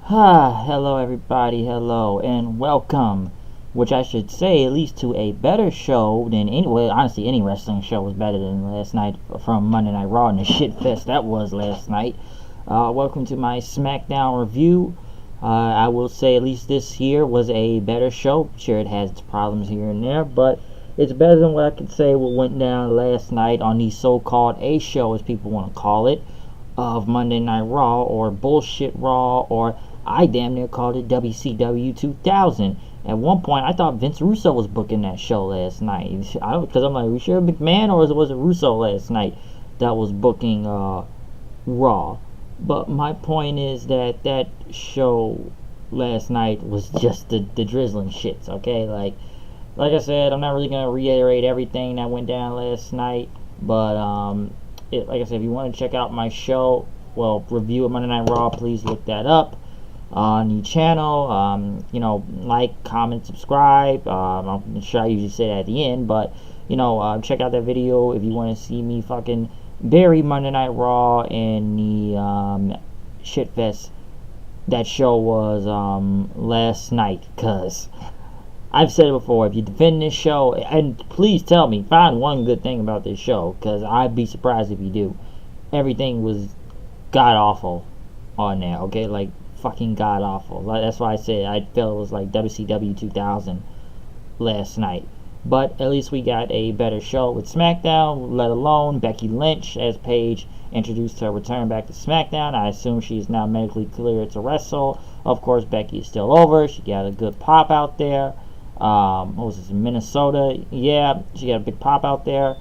Hello everybody, hello, and welcome, which I should say at least to a better show than honestly, any wrestling show was better than last night from Monday Night Raw and the shit fest that was last night. Welcome to my Smackdown review. I will say at least this here was a better show. Sure, it has its problems here and there, but it's better than what I could say what went down last night on the so-called A show, as people want to call it, of Monday Night Raw, or Bullshit Raw, or I damn near called it WCW 2000. At one point, I thought Vince Russo was booking that show last night. Because I'm like, we sure McMahon or was it Russo last night that was booking Raw? But my point is that that show last night was just the drizzling shits. Okay, like I said, I'm not really gonna reiterate everything that went down last night, but like I said, if you want to check out my show, review of Monday Night Raw, please look that up on the channel. Like, comment, subscribe. I'm sure I usually say that at the end, but check out that video if you want to see me fucking bury Monday Night Raw in the shitfest that show was last night. Cause I've said it before, if you defend this show, and please tell me, find one good thing about this show, because I'd be surprised if you do. Everything was god awful on there, okay? Like, fucking god awful. That's why I said I felt it was like WCW 2000 last night. But at least we got a better show with SmackDown, let alone Becky Lynch, as Paige introduced her return back to SmackDown. I assume she is now medically cleared to wrestle. Of course, Becky is still over. She got a good pop out there. What was this, Minnesota? Yeah, she got a big pop out there.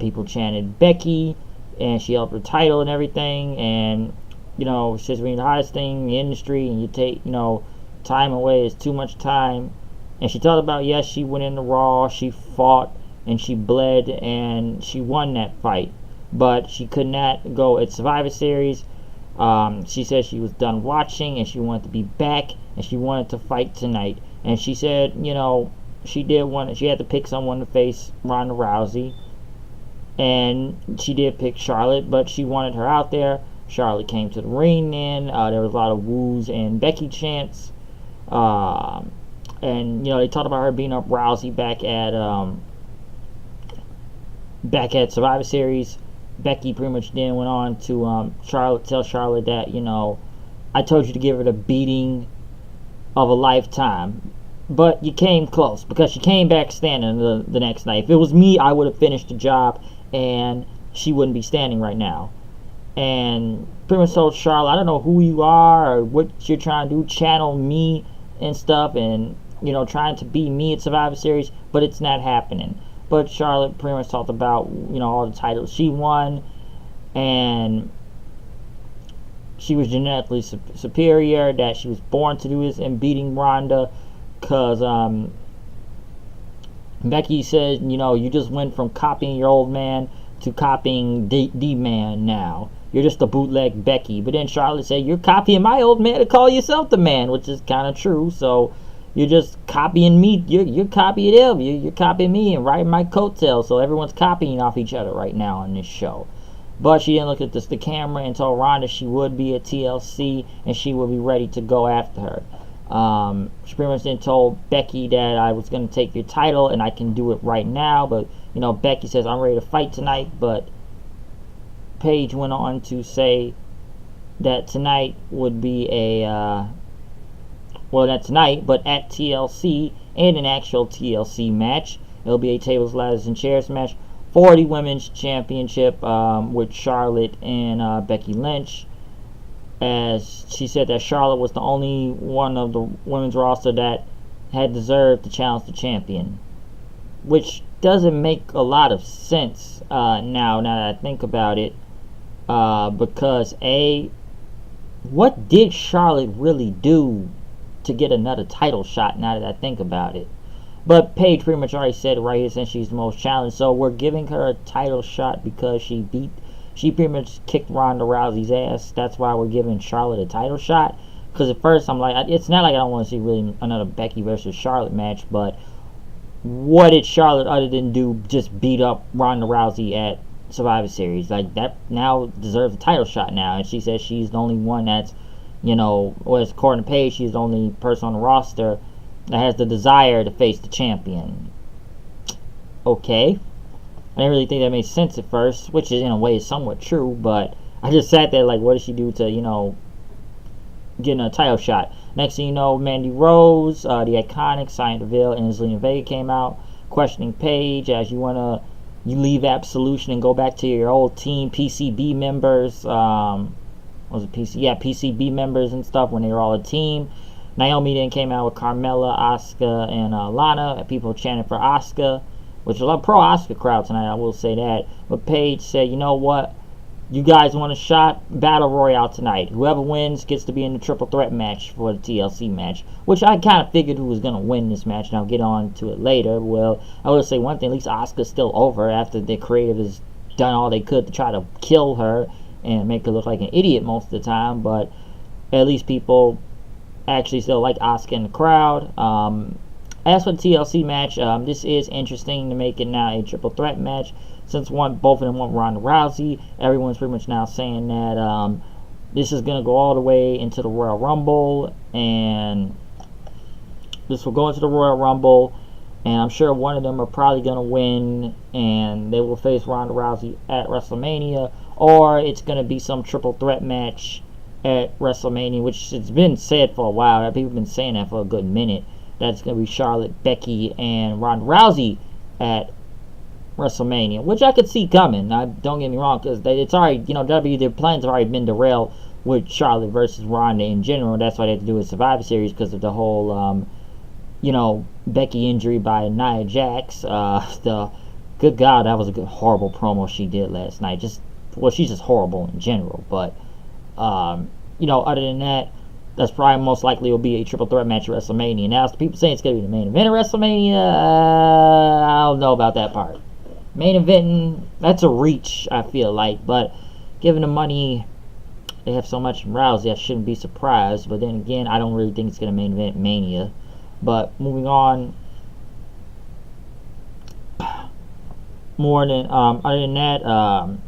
People chanted Becky, and she held her title and everything. And she's being the hottest thing in the industry, and you take time away is too much time. And she talked about, yes, she went into Raw, she fought, and she bled, and she won that fight, but she could not go at Survivor Series. She said she was done watching, and she wanted to be back, and she wanted to fight tonight. And she said, she had to pick someone to face Ronda Rousey, and she did pick Charlotte, but she wanted her out there. Charlotte came to the ring then. There was a lot of woos and Becky chants. And they talked about her beating up Rousey back at Survivor Series. Becky pretty much then went on to tell Charlotte that, I told you to give her the beating of a lifetime, but you came close, because she came back standing the next night. If it was me, I would have finished the job, and she wouldn't be standing right now. And pretty much told Charlotte, I don't know who you are or what you're trying to do, channel me and stuff, and trying to be me at Survivor Series, but it's not happening. But Charlotte pretty much talked about all the titles she won, and she was genetically superior, that she was born to do this, and beating Ronda, because Becky said, you just went from copying your old man to copying the man now. You're just a bootleg Becky. But then Charlotte said, you're copying my old man to call yourself the man, which is kind of true. So you're just copying me. You're copying him. You're copying me and riding my coattails. So everyone's copying off each other right now on this show. But she didn't look at the camera and told Ronda she would be at TLC and she would be ready to go after her. She pretty much then told Becky that I was going to take your title and I can do it right now. But, Becky says, I'm ready to fight tonight. But Paige went on to say that tonight would be not tonight, but at TLC, and an actual TLC match. It'll be a tables, ladders, and chairs match for the Women's Championship with Charlotte and Becky Lynch. As she said that Charlotte was the only one of the women's roster that had deserved to challenge the champion, which doesn't make a lot of sense now that I think about it, because what did Charlotte really do to get another title shot, now that I think about it? But Paige pretty much already said it right here, since she's the most challenged, so we're giving her a title shot because she pretty much kicked Ronda Rousey's ass. That's why we're giving Charlotte a title shot. Because at first I'm like, it's not like I don't want to see really another Becky versus Charlotte match, but what did Charlotte, other than do just beat up Ronda Rousey at Survivor Series? Like, that now deserves a title shot now. And she says she's the only one that's whereas according to Paige, she's the only person on the roster that has the desire to face the champion. Okay. I didn't really think that made sense at first, which is in a way somewhat true, but I just sat there like, what does she do to, getting a title shot? Next thing you know, Mandy Rose, the Iconics, Sonya Deville, and Zelina Vega came out questioning Paige as you leave Absolution and go back to your old team, PCB members. Was it PC? Yeah, PCB members and stuff when they were all a team. Naomi then came out with Carmella, Asuka, and Lana. People chanted for Asuka, which was a pro Asuka crowd tonight, I will say that. But Paige said, you know what? You guys want a shot? Battle Royale tonight. Whoever wins gets to be in the triple threat match for the TLC match, which I kind of figured who was going to win this match, and I'll get on to it later. Well, I will say one thing, at least Asuka's still over after the creative has done all they could to try to kill her and make her look like an idiot most of the time, but at least people actually still like Asuka in the crowd. As for the TLC match, this is interesting to make it now a triple threat match. Since both of them want Ronda Rousey, everyone's pretty much now saying that this is going to go all the way into the Royal Rumble, and this will go into the Royal Rumble, and I'm sure one of them are probably going to win, and they will face Ronda Rousey at WrestleMania, or it's going to be some triple threat match at WrestleMania, which has been said for a while. People have been saying that for a good minute. That's going to be Charlotte, Becky, and Ronda Rousey at WrestleMania, which I could see coming. Don't get me wrong, because it's already, their plans have already been derailed with Charlotte versus Ronda in general. That's why they had to do a Survivor Series because of the whole, Becky injury by Nia Jax. Good God, that was a horrible promo she did last night. She's just horrible in general. But, other than that, that's probably most likely will be a triple threat match at WrestleMania. Now, the people saying it's going to be the main event of WrestleMania, I don't know about that part. Main event, that's a reach, I feel like. But given the money they have so much from Rousey, I shouldn't be surprised. But then again, I don't really think it's going to main event Mania. But moving on, other than that,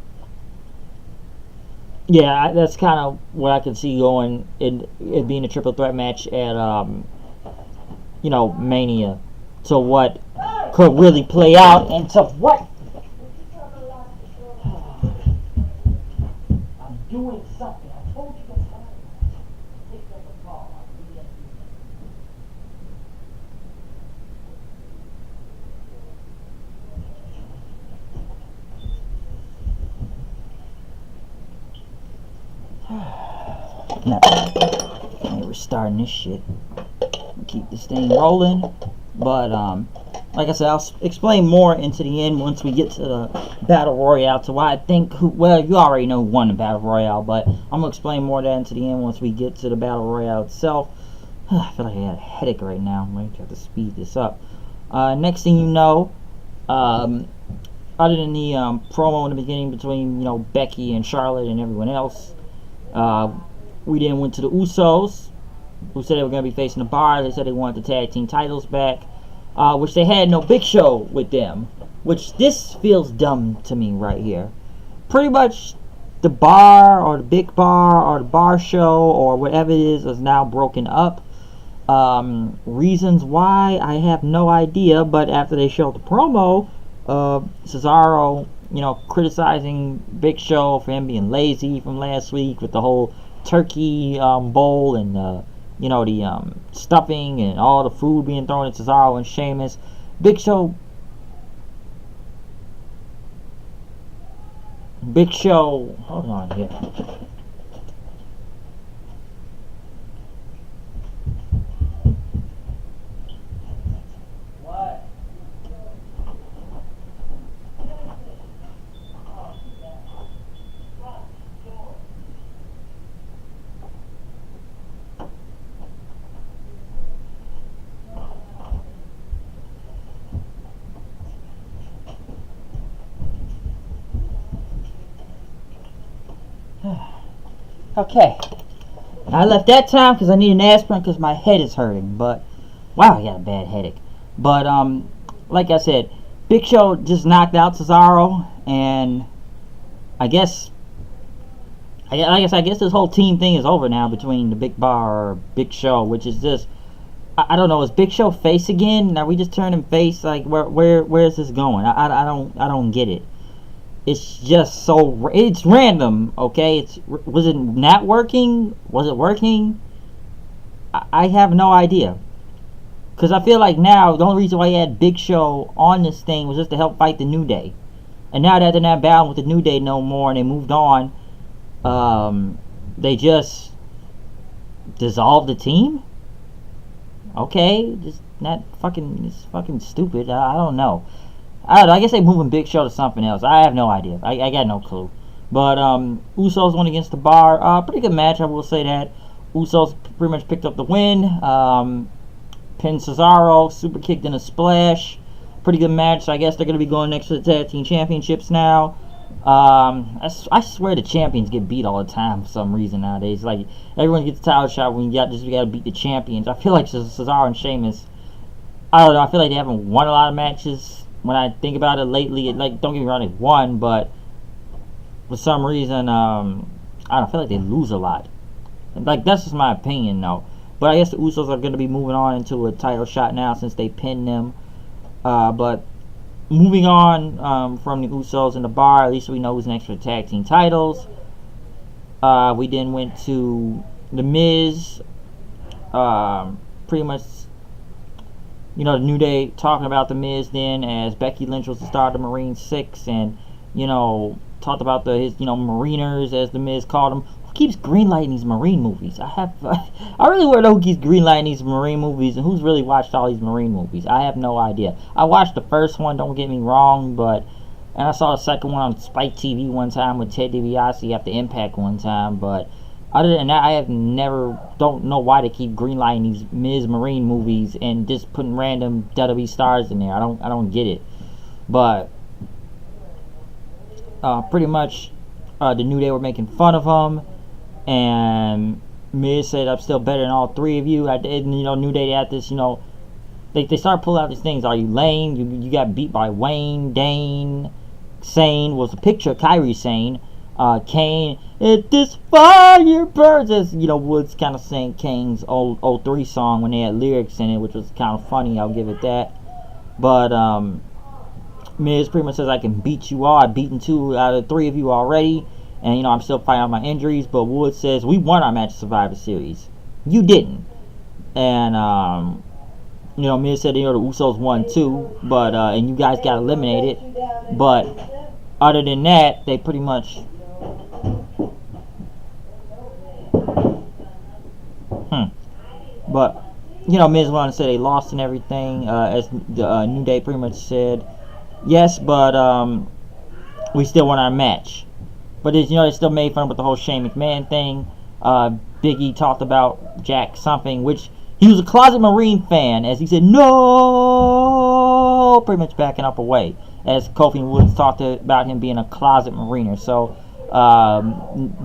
yeah, that's kind of what I can see going, it being a triple threat match at, Mania. So what could really play out into what? I'm doing something. I told you to pick up a call. Now, we're starting this shit. Keep this thing rolling. But, like I said, I'll explain more into the end once we get to the Battle Royale, to why I think, you already know who won the Battle Royale, but I'm going to explain more of that into the end once we get to the Battle Royale itself. I feel like I got a headache right now. I'm going to have to speed this up. Next thing you know, other than the promo in the beginning between, Becky and Charlotte and everyone else, we then went to the Usos, who said they were going to be facing the Bar. They said they wanted the tag team titles back, which they had no Big Show with them, which this feels dumb to me right here. Pretty much the Bar or the Big Bar or the Bar Show or whatever it is now broken up. Reasons why, I have no idea, but after they showed the promo, Cesaro, criticizing Big Show for him being lazy from last week with the whole turkey bowl and the stuffing and all the food being thrown at Cesaro and Sheamus. Big Show, hold on here. Okay, I left that time because I need an aspirin because my head is hurting. But wow, I got a bad headache. But like I said, Big Show just knocked out Cesaro, and I guess I guess this whole team thing is over now between the Big Bar or Big Show, which is just I don't know. Is Big Show face again? Now we just turned him face. Like where is this going? I don't get it. It's just so it's random. Okay, was it not working? Was it working? I have no idea. Because I feel like now the only reason why he had Big Show on this thing was just to help fight the New Day, and now that they're not battling with the New Day no more and they moved on, they just dissolved the team. Okay, just not fucking. It's fucking stupid. I don't know. I don't know. I guess they moving Big Show to something else. I have no idea. I got no clue. But Usos won against the Bar. Pretty good match, I will say that. Usos pretty much picked up the win. Pinned Cesaro, super kicked in a splash. Pretty good match. So I guess they're going to be going next to the Tag Team Championships now. I swear the champions get beat all the time for some reason nowadays. Like, everyone gets a title shot when you got to beat the champions. I feel like Cesaro and Sheamus, I don't know, I feel like they haven't won a lot of matches. When I think about it lately, like, don't get me wrong, they won, but for some reason, I don't feel like they lose a lot. Like, that's just my opinion, though. But I guess the Usos are going to be moving on into a title shot now since they pinned them. But moving on from the Usos and the Bar, at least we know who's next for the tag team titles. We then went to The Miz. Pretty much, you know, the New Day talking about The Miz then as Becky Lynch was the star of the Marine 6 and, you know, talked about his Mariners, as The Miz called them. Who keeps greenlighting these Marine movies? I really want to know who keeps greenlighting these Marine movies and who's really watched all these Marine movies. I have no idea. I watched the first one, don't get me wrong, and I saw the second one on Spike TV one time with Ted DiBiase after Impact one time, but other than that, I have don't know why they keep greenlighting these Miz Marine movies and just putting random WWE stars in there. I don't get it. But pretty much the New Day were making fun of him, and Miz said, "I'm still better than all three of you." New Day had this, they started pulling out these things. Are you lame? You got beat by Wayne, Dane, Sane was a picture of Kyrie Sane. Kane, "If this fire burns," as Woods kind of sang Kane's old 03 song when they had lyrics in it, which was kind of funny, I'll give it that. But Miz pretty much says, "I can beat you all. I've beaten 2 out of 3 of you already, and I'm still fighting out my injuries." But Woods says, "We won our match at Survivor Series. You didn't." And Miz said, the Usos won too, but and you guys got eliminated. But other than that, they pretty much But Miz wanted to say they lost and everything. As the New Day pretty much said, yes, but we still won our match. But they still made fun with the whole Shane McMahon thing. Big E talked about Jack something, which he was a closet Marine fan, as he said no, pretty much backing up away. As Kofi and Woods talked about him being a closet Mariner. So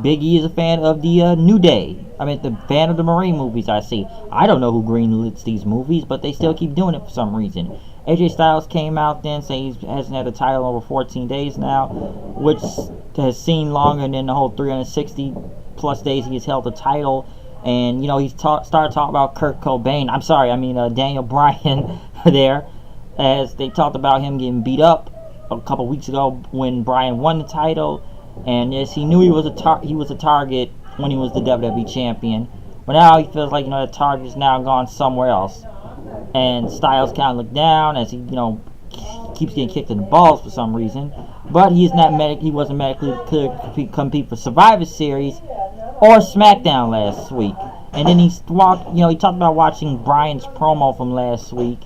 Big E is a fan of the New Day. The fan of the Marine movies, I see. I don't know who greenlits these movies, but they still keep doing it for some reason. AJ Styles came out then saying he hasn't had a title over 14 days now, which has seemed longer than the whole 360 plus days he has held the title. And, he started talking about Kurt Cobain. Daniel Bryan there, as they talked about him getting beat up a couple weeks ago when Bryan won the title. And yes, he knew he was a target when he was the WWE champion, but now he feels like the target is now gone somewhere else. And Styles kind of looked down as he keeps getting kicked in the balls for some reason. But he wasn't medically cleared to compete for Survivor Series or Smackdown last week. And then he talked about watching Bryan's promo from last week,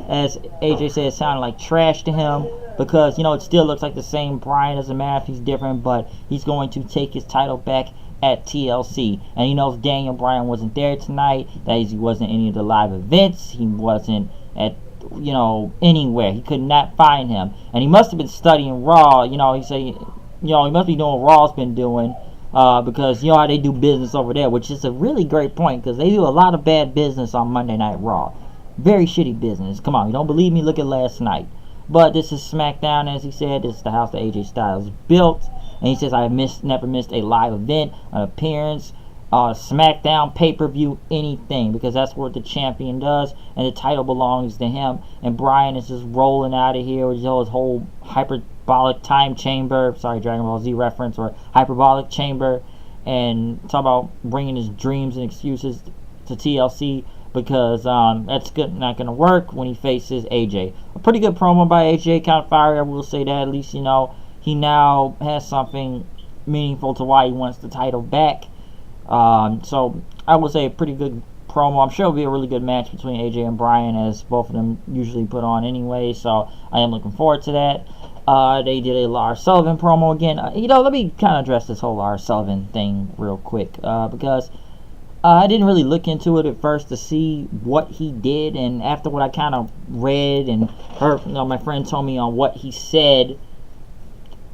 as AJ said, it sounded like trash to him. Because, it still looks like the same Bryan, doesn't matter if he's different, but he's going to take his title back at TLC. And he knows Daniel Bryan wasn't there tonight, that is, he wasn't in any of the live events, he wasn't at, anywhere. He could not find him. And he must have been studying Raw, he said, he must be doing what Raw's been doing, because how they do business over there, which is a really great point, because they do a lot of bad business on Monday Night Raw. Very shitty business. Come on, you don't believe me? Look at last night. But this is Smackdown, as he said. This is the house that AJ Styles built. And he says, I never missed a live event, an appearance, Smackdown, pay-per-view, anything, because that's what the champion does, and the title belongs to him. And Bryan is just rolling out of here with his whole hyperbolic time chamber, sorry, Dragon Ball Z reference, or hyperbolic chamber, and talk about bringing his dreams and excuses to TLC, because that's not going to work when he faces AJ. A pretty good promo by AJ, kind of fire, I will say that. At least, he now has something meaningful to why he wants the title back. So I would say a pretty good promo. I'm sure it'll be a really good match between AJ and Bryan, as both of them usually put on anyway, so I am looking forward to that. They did a Lars Sullivan promo again. Let me kind of address this whole Lars Sullivan thing real quick, because I didn't really look into it at first to see what he did, and after what I kind of read and heard, my friend told me on what he said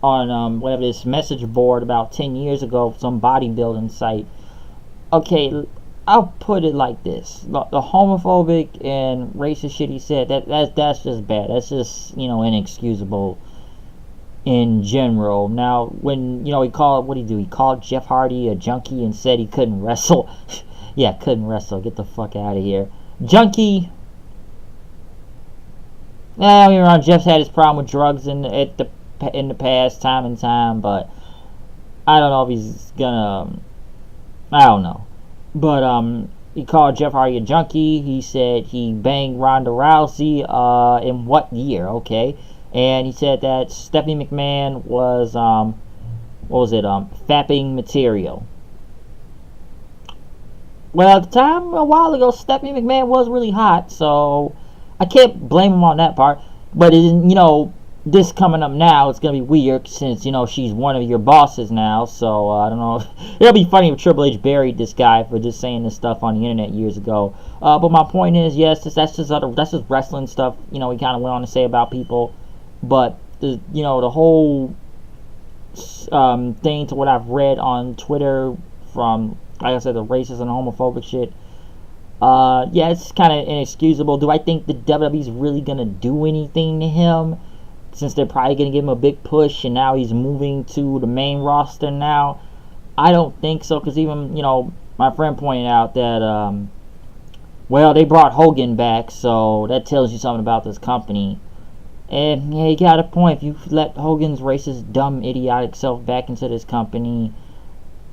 on whatever this message board about 10 years ago, some bodybuilding site. Okay, I'll put it like this: the homophobic and racist shit he said, that's just bad. That's just inexcusable in general. Now, when he called, what did he do? He called Jeff Hardy a junkie and said he couldn't wrestle. Yeah, couldn't wrestle. Get the fuck out of here, junkie. Now, around Jeff's had his problem with drugs in the past, time and time, but I don't know if he's gonna. I don't know. But he called Jeff Hardy a junkie. He said he banged Ronda Rousey in what year? Okay. And he said that Stephanie McMahon was fapping material. Well, at the time, a while ago, Stephanie McMahon was really hot, so I can't blame him on that part. But this coming up now, it's going to be weird since, she's one of your bosses now. So, I don't know. It'll be funny if Triple H buried this guy for just saying this stuff on the internet years ago. But my point is, yes, that's just wrestling stuff, he kind of went on to say about people. But, the whole thing to what I've read on Twitter from, like I said, the racist and homophobic shit, yeah, it's kind of inexcusable. Do I think the WWE's really going to do anything to him, since they're probably going to give him a big push and now he's moving to the main roster now? I don't think so, because even, my friend pointed out that, they brought Hogan back, so that tells you something about this company. And, yeah, he got a point. If you let Hogan's racist, dumb, idiotic self back into this company,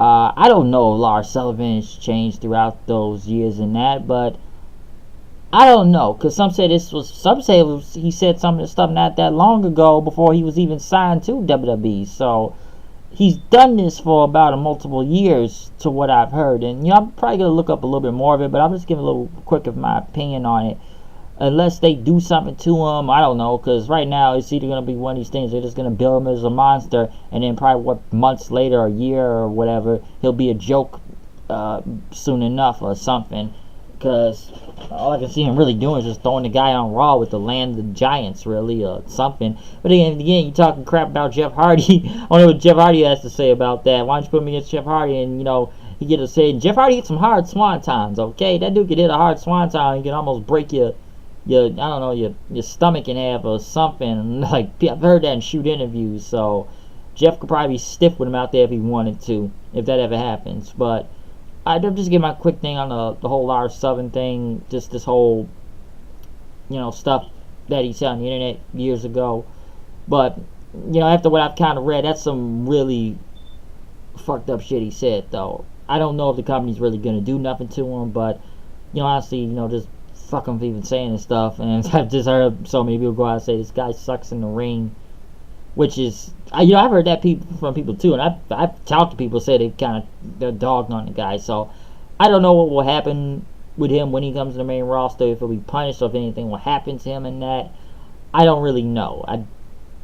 I don't know if Lars Sullivan has changed throughout those years and that, but I don't know, because some say he said some of the stuff not that long ago before he was even signed to WWE. So he's done this for about multiple years, to what I've heard. And I'm probably gonna look up a little bit more of it, but I'll just give a little quick of my opinion on it. Unless they do something to him, I don't know, because right now it's either gonna be one of these things, they're just gonna build him as a monster, and then probably months later, a year or whatever, he'll be a joke soon enough or something. Because all I can see him really doing is just throwing the guy on Raw with the Land of the Giants, really, or something. But again, you're talking crap about Jeff Hardy. I don't know what Jeff Hardy has to say about that. Why don't you put me against Jeff Hardy? And, he get to say, Jeff Hardy hit some hard swantons, okay? That dude could hit a hard swanton. You can almost break your stomach in half or something. Like, I've heard that in shoot interviews. So Jeff could probably be stiff with him out there if he wanted to, if that ever happens. But I'll just give my quick thing on the whole Lars Sullivan thing, just this whole, stuff that he said on the internet years ago. But, after what I've kind of read, that's some really fucked up shit he said, though. I don't know if the company's really going to do nothing to him, but, honestly, just fuck him for even saying this stuff. And I've just heard so many people go out and say this guy sucks in the ring, which is, I've heard that from people too, and I've talked to people who say they're dogged on the guy. So I don't know what will happen with him when he comes to the main roster, if he'll be punished or if anything will happen to him in that. I don't really know. I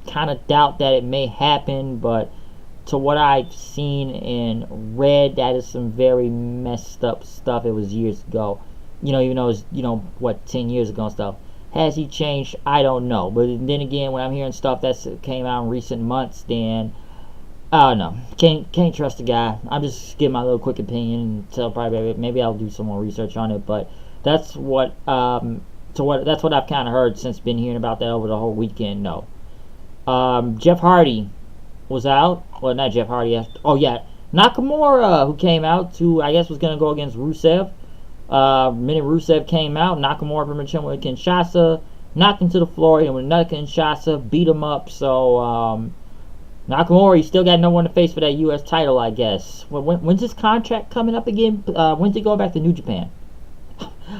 kind of doubt that it may happen, but to what I've seen and read, that is some very messed up stuff. It was years ago, even though it was 10 years ago and stuff. Has he changed? I don't know. But then again, when I'm hearing stuff that came out in recent months, then I don't know. Can't trust the guy. I'm just giving my little quick opinion and tell probably maybe I'll do some more research on it. But that's what that's what I've kind of heard since been hearing about that over the whole weekend. No. Jeff Hardy was out. Well, not Jeff Hardy. Oh yeah, Nakamura, who came out to, I guess, was gonna go against Rusev. Minute Rusev came out, Nakamura pretty much him with Kinshasa, knocked him to the floor, and with another Kinshasa, beat him up. So Nakamura, he still got no one to face for that U.S. title, I guess. When's his contract coming up again? When's he go back to New Japan?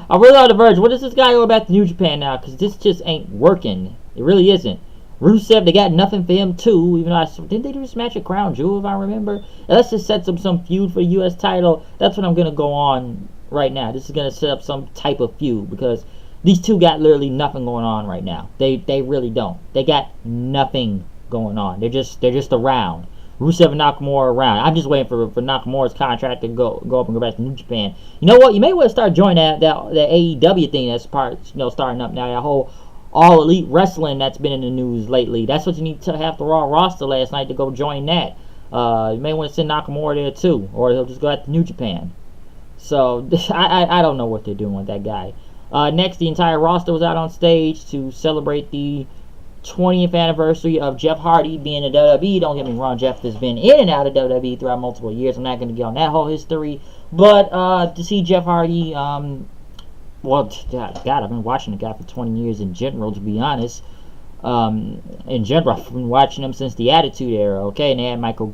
I'm really on the verge. When does this guy go back to New Japan now? Because this just ain't working. It really isn't. Rusev, they got nothing for him too. Even though didn't they do this match at Crown Jewel, if I remember? Let's just set up some feud for the U.S. title. That's what I'm gonna go on right now. This is gonna set up some type of feud because these two got literally nothing going on right now. They really don't. They got nothing going on. They're just around. Rusev and Nakamura around. I'm just waiting for Nakamura's contract to go up and go back to New Japan. You know what? You may want to start joining that AEW thing that's starting up now. That whole All Elite Wrestling that's been in the news lately. That's what you need to have the Raw roster last night to go join that. You may want to send Nakamura there too, or he'll just go out to New Japan. So I don't know what they're doing with that guy. Next, the entire roster was out on stage to celebrate the 20th anniversary of Jeff Hardy being in WWE. Don't get me wrong, Jeff has been in and out of WWE throughout multiple years. I'm not going to get on that whole history, but to see Jeff Hardy, well, God, I've been watching the guy for 20 years in general, to be honest. In general, I've been watching him since the Attitude Era, okay? And they had Michael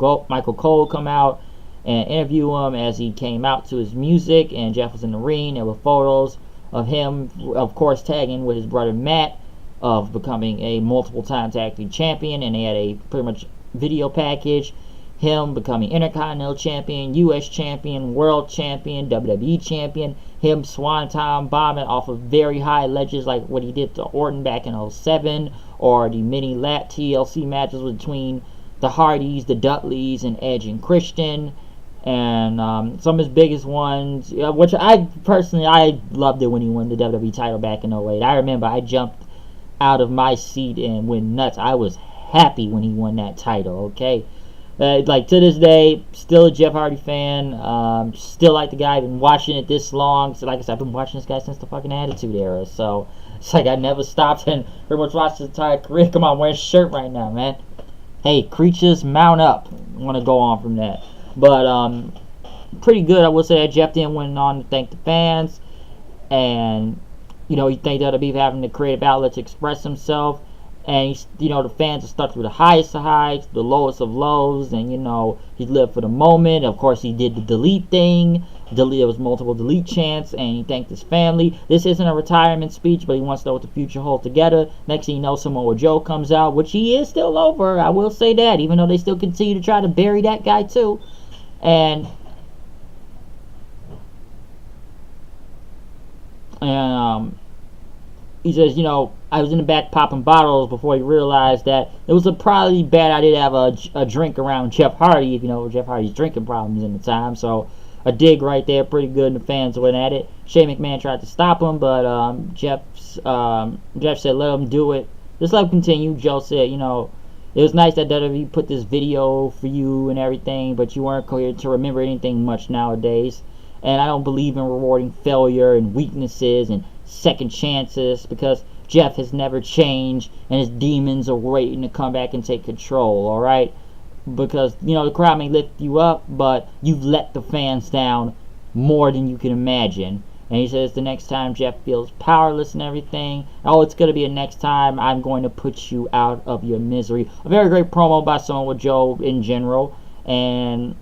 Cole come out and interview him as he came out to his music, and Jeff was in the ring. There were photos of him, of course, tagging with his brother Matt, of becoming a multiple-time tag team champion, and they had a pretty much video package. Him becoming Intercontinental Champion, U.S. Champion, World Champion, WWE Champion. Him swanton bombing off of very high ledges like what he did to Orton back in 2007, or the mini lat TLC matches between the Hardys, the Dudleys, and Edge and Christian. And some of his biggest ones, which I loved it when he won the WWE title back in 2008. I remember I jumped out of my seat and went nuts. I was happy when he won that title, okay? Like, to this day, still a Jeff Hardy fan. Still like the guy. I've been watching it this long. So, like I said, I've been watching this guy since the fucking Attitude Era. So, it's like I never stopped and pretty much watched his entire career. Come on, wearing a shirt right now, man. Hey, creatures, mount up. I want to go on from that. But, pretty good. I will say that Jeff then went on to thank the fans. And, he thanked WWE for having the creative outlet to express himself. And, the fans are stuck through the highest of highs, the lowest of lows, and, he lived for the moment. Of course, he did the delete thing. There was multiple delete chants, and he thanked his family. This isn't a retirement speech, but he wants to know what the future holds together. Next thing you know, Samoa Joe comes out, which he is still over. I will say that, even though they still continue to try to bury that guy, too. And he says, I was in the back popping bottles before he realized that it was a probably bad idea to have a drink around Jeff Hardy, if Jeff Hardy's drinking problems in the time. So a dig right there, pretty good, and the fans went at it. Shane McMahon tried to stop him, but Jeff said, let him do it. Just let him continue. Joe said, it was nice that WWE put this video for you and everything, but you weren't clear to remember anything much nowadays. And I don't believe in rewarding failure and weaknesses and second chances, because Jeff has never changed and his demons are waiting to come back and take control, alright? Because, the crowd may lift you up, but you've let the fans down more than you can imagine. And he says the next time Jeff feels powerless and everything, it's going to be a next time, I'm going to put you out of your misery. A very great promo by Samoa Joe in general, and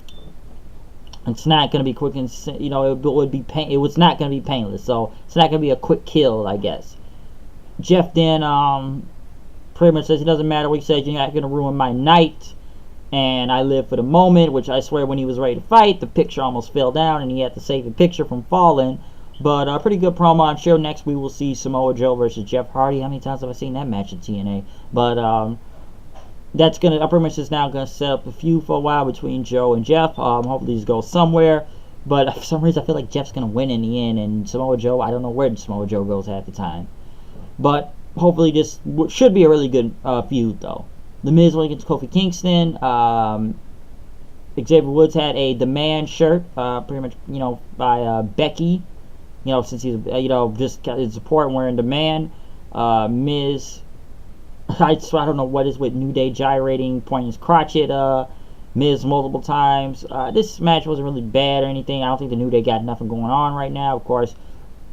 it's not going to be quick, and it was not going to be painless, so it's not going to be a quick kill, I guess. Jeff then pretty much says it doesn't matter what he says, you're not going to ruin my night, and I live for the moment, which I swear when he was ready to fight, the picture almost fell down, and he had to save the picture from falling. But a pretty good promo. I'm sure next we will see Samoa Joe versus Jeff Hardy. How many times have I seen that match in TNA? But that's gonna pretty much is now gonna set up a feud for a while between Joe and Jeff. Hopefully this goes somewhere. But for some reason I feel like Jeff's gonna win in the end, and Samoa Joe, I don't know where Samoa Joe goes half the time. But hopefully this should be a really good feud though. The Miz went against Kofi Kingston. Xavier Woods had a demand shirt, pretty much by Becky. Since he's just his support wearing demand. Miz I don't know what is with New Day gyrating, pointing his crotch at Miz multiple times. This match wasn't really bad or anything. I don't think the New Day got nothing going on right now. Of course,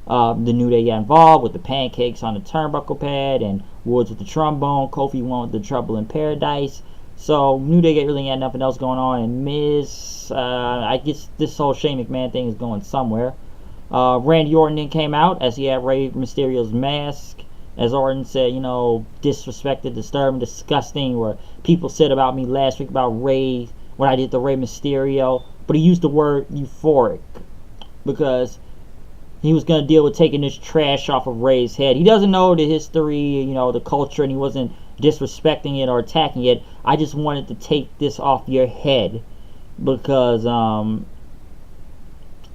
the New Day got involved with the pancakes on the turnbuckle pad and Woods with the trombone. Kofi won with the Trouble in Paradise. So New Day really had nothing else going on. And Miz, I guess this whole Shane McMahon thing is going somewhere. Randy Orton then came out as he had Rey Mysterio's mask. As Orton said, disrespected, disturbing, disgusting, where people said about me last week about Rey, what I did to Rey Mysterio. But he used the word euphoric because he was going to deal with taking this trash off of Rey's head. He doesn't know the history, the culture, and he wasn't disrespecting it or attacking it. I just wanted to take this off your head because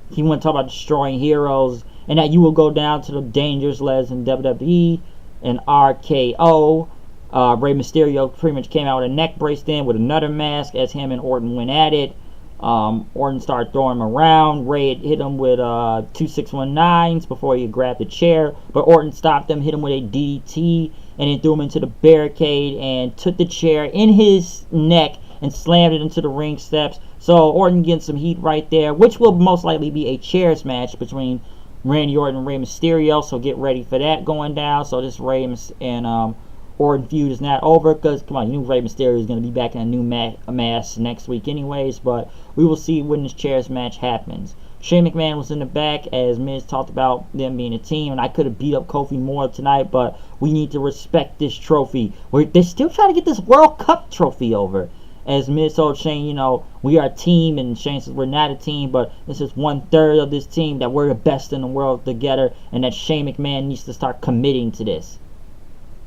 he wanted to talk about destroying heroes and that you will go down to the dangerous legs in WWE and RKO. Rey Mysterio pretty much came out with a neck brace then with another mask as him and Orton went at it. Orton started throwing him around. Rey hit him with 2619s before he grabbed the chair, but Orton stopped him, hit him with a DDT, and then threw him into the barricade and took the chair in his neck and slammed it into the ring steps. So Orton getting some heat right there, which will most likely be a chairs match between Randy Orton and Rey Mysterio. So get ready for that going down. So this Rey and Orton feud is not over because, come on, you knew Rey Mysterio is going to be back in a new mask next week anyways, but we will see when this chairs match happens. Shane McMahon was in the back as Miz talked about them being a team, and I could have beat up Kofi more tonight, but we need to respect this trophy. They're still trying to get this World Cup trophy over. As Miz told Shane, we are a team, and Shane says we're not a team, but this is 1/3 of this team, that we're the best in the world together, and that Shane McMahon needs to start committing to this.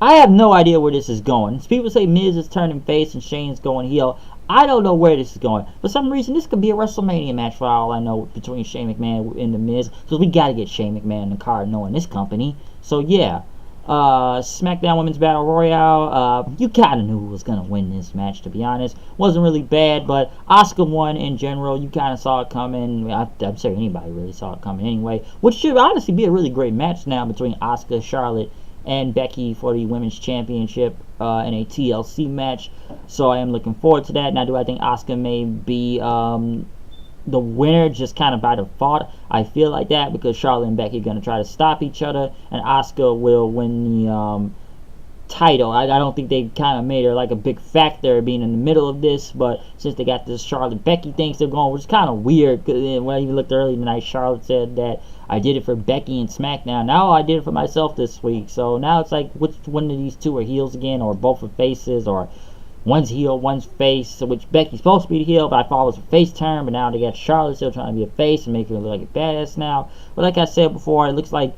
I have no idea where this is going. People say Miz is turning face and Shane's going heel. I don't know where this is going. For some reason, this could be a WrestleMania match for all I know between Shane McMahon and The Miz. Because we got to get Shane McMahon in the card knowing this company. So, yeah. Smackdown Women's Battle Royale. You kind of knew who was going to win this match, to be honest. Wasn't really bad, but Asuka won in general. You kind of saw it coming. I'm sure anybody really saw it coming anyway. Which should honestly be a really great match now between Asuka, Charlotte, and Becky for the Women's Championship in a TLC match. So I am looking forward to that. Now, do I think Asuka may be the winner just kind of by default? I feel like that because Charlotte and Becky are going to try to stop each other, and Asuka will win the title. I don't think they kind of made her like a big factor being in the middle of this, but since they got this Charlotte Becky thing still going, which is kind of weird. When I even looked earlier tonight, Charlotte said that I did it for Becky and SmackDown. Now I did it for myself this week. So now it's like, which one of these two are heels again, or both are faces, or one's heel, one's face. So which Becky's supposed to be the heel, but I thought it was a face turn. But now they got Charlotte still trying to be a face and make her look like a badass now. But like I said before, it looks like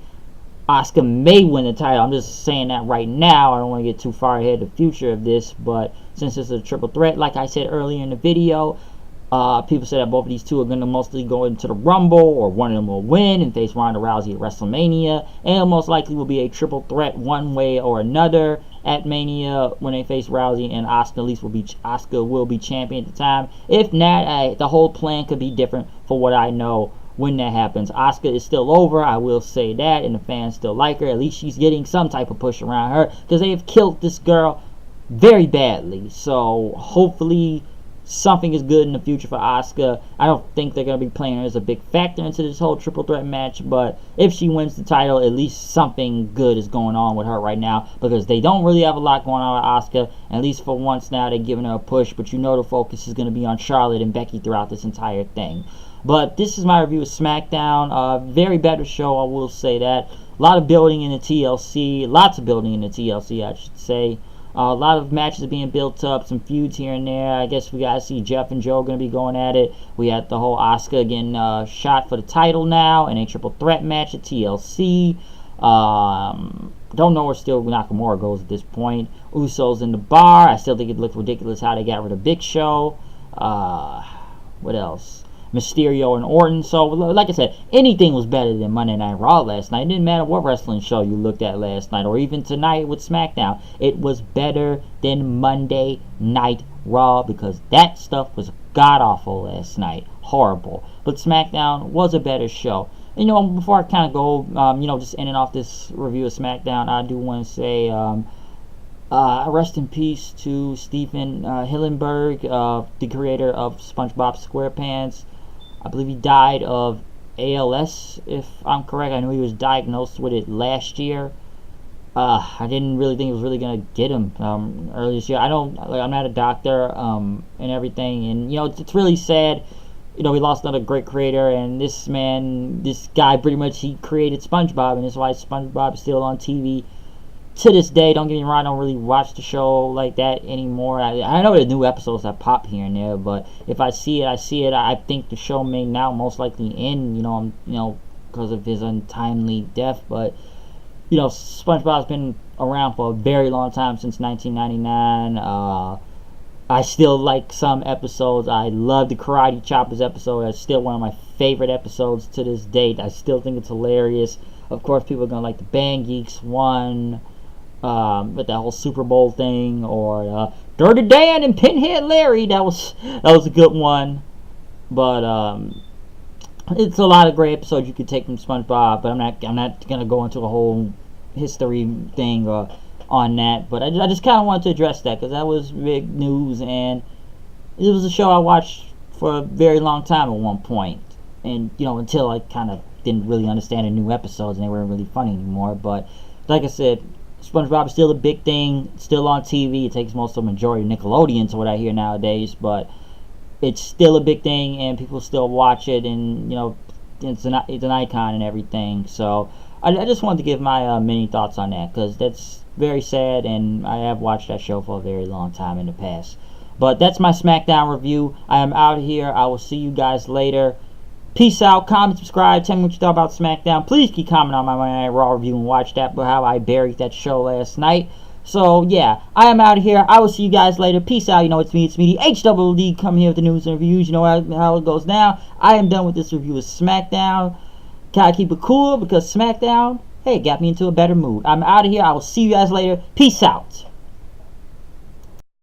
Asuka may win the title. I'm just saying that right now. I don't want to get too far ahead of the future of this, but since it's a triple threat, like I said earlier in the video, people say that both of these two are going to mostly go into the Rumble, or one of them will win and face Ronda Rousey at WrestleMania, and most likely will be a triple threat one way or another at Mania when they face Rousey, and Asuka will be champion at the time. If not, the whole plan could be different for what I know when that happens. Asuka is still over, I will say that, and the fans still like her. At least she's getting some type of push around her, because they have killed this girl very badly. So hopefully something is good in the future for Asuka. I don't think they're going to be playing her as a big factor into this whole triple threat match, but if she wins the title, at least something good is going on with her right now, because they don't really have a lot going on with Asuka. At least for once now, they're giving her a push, but you know the focus is going to be on Charlotte and Becky throughout this entire thing. But this is my review of SmackDown. Very better show, I will say that. A lot of building in the TLC. Lots of building in the TLC, I should say. A lot of matches being built up. Some feuds here and there. I guess we got to see Jeff and Joe going to be going at it. We had the whole Asuka getting shot for the title now in a triple threat match at TLC. Don't know where still Nakamura goes at this point. Usos in the bar. I still think it looked ridiculous how they got rid of Big Show. What else? Mysterio and Orton. So, like I said, anything was better than Monday Night Raw last night. It didn't matter what wrestling show you looked at last night, or even tonight with SmackDown. It was better than Monday Night Raw, because that stuff was god-awful last night. Horrible. But SmackDown was a better show. And, before I kind of go, just ending off this review of SmackDown, I do want to say, Rest in peace to Stephen Hillenburg, the creator of SpongeBob SquarePants. I believe he died of ALS, if I'm correct. I know he was diagnosed with it last year. I didn't really think it was really gonna get him early this year. I'm not a doctor and everything, and it's really sad. We lost another great creator, and this guy, pretty much he created SpongeBob, and that's why SpongeBob is still on TV to this day. Don't get me wrong, I don't really watch the show like that anymore. I know the new episodes that pop here and there, but if I see it, I see it. I think the show may now most likely end, because of his untimely death. But SpongeBob's been around for a very long time, since 1999. I still like some episodes. I love the Karate Choppers episode. That's still one of my favorite episodes to this date. I still think it's hilarious. Of course, people are gonna like the Band Geeks one, with that whole Super Bowl thing, or Dirty Dan and Pinhead Larry. That was a good one. But it's a lot of great episodes you could take from SpongeBob. But I'm not gonna go into a whole history thing on that. But I just kind of wanted to address that because that was big news, and it was a show I watched for a very long time at one point, and until I kind of didn't really understand the new episodes and they weren't really funny anymore. But like I said, SpongeBob is still a big thing, still on TV. It takes most of the majority of Nickelodeon to what I hear nowadays, but it's still a big thing and people still watch it, and it's an icon and everything. So I just wanted to give my mini thoughts on that, because that's very sad, and I have watched that show for a very long time in the past. But that's my Smackdown review. I am out here. I will see you guys later. Peace out. Comment, subscribe. Tell me what you thought about Smackdown. Please keep commenting on my Monday Night Raw review and watch that, but how I buried that show last night. So, yeah, I am out of here. I will see you guys later. Peace out. It's me, the HWD, coming here with the news and reviews. You know how it goes now. I am done with this review of Smackdown. Gotta keep it cool, because Smackdown, hey, got me into a better mood. I'm out of here. I will see you guys later. Peace out.